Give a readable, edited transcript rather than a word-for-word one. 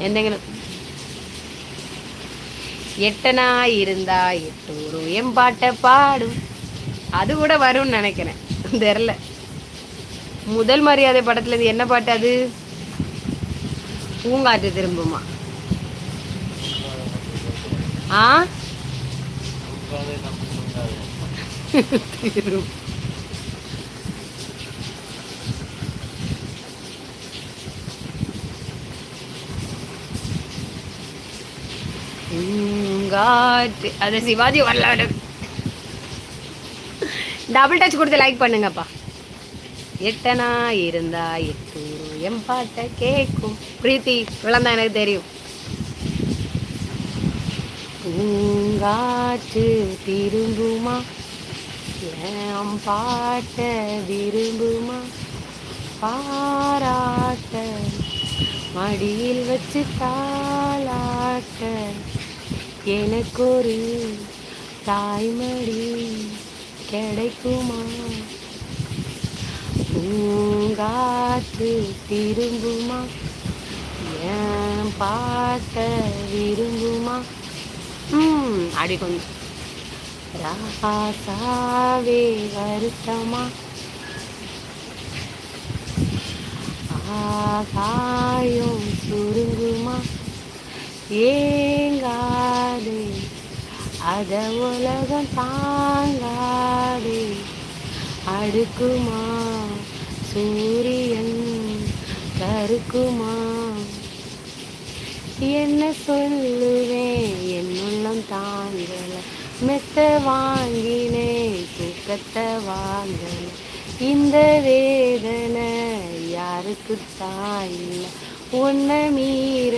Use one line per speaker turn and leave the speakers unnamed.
എന്തെങ്കിലും எட்டனா இருந்தா எட்டூரும் எம்பாட்டை பாடும். அது கூட வரும்னு நினைக்கிறேன், தெரில. முதல் மரியாதை படத்துல இது என்ன பாட்டு அது? பூங்காற்று திரும்புமா? ஆ திரும் பூங்காற்று அது சிவாஜி வரலாறு. டபுள் டச் கொடுத்து லைக் பண்ணுங்கப்பா. எட்டனா இருந்தா எட்டூரும் எம்பாட்டை கேட்கும். பிரீத்தி விளந்தா எனக்கு தெரியும். பூங்காற்று திரும்புமா என் பாட்ட விரும்புமா? பாராட்ட மடியில் வச்சு தாளாட்ட எனக்கு ஒரு தாய்மடி கிடைக்குமா? பூங்காற்று திரும்புமா என் பாட்ட விரும்புமா? அடி கொஞ்சம் ராசாவே வருத்தமா? ஆகாயம் சுருங்குமா? ஏங்காதே அத உலகம் தாங்காதே. அடுக்குமா சூரியன் கருக்குமா? என்ன சொல்லுவேன் என்னுள்ளம் தாங்கல. மெத்த வாங்கினேன் தூக்கத்தை வாங்கல. இந்த வேதனை யாருக்கு தாயில்ல. உன்னை மீற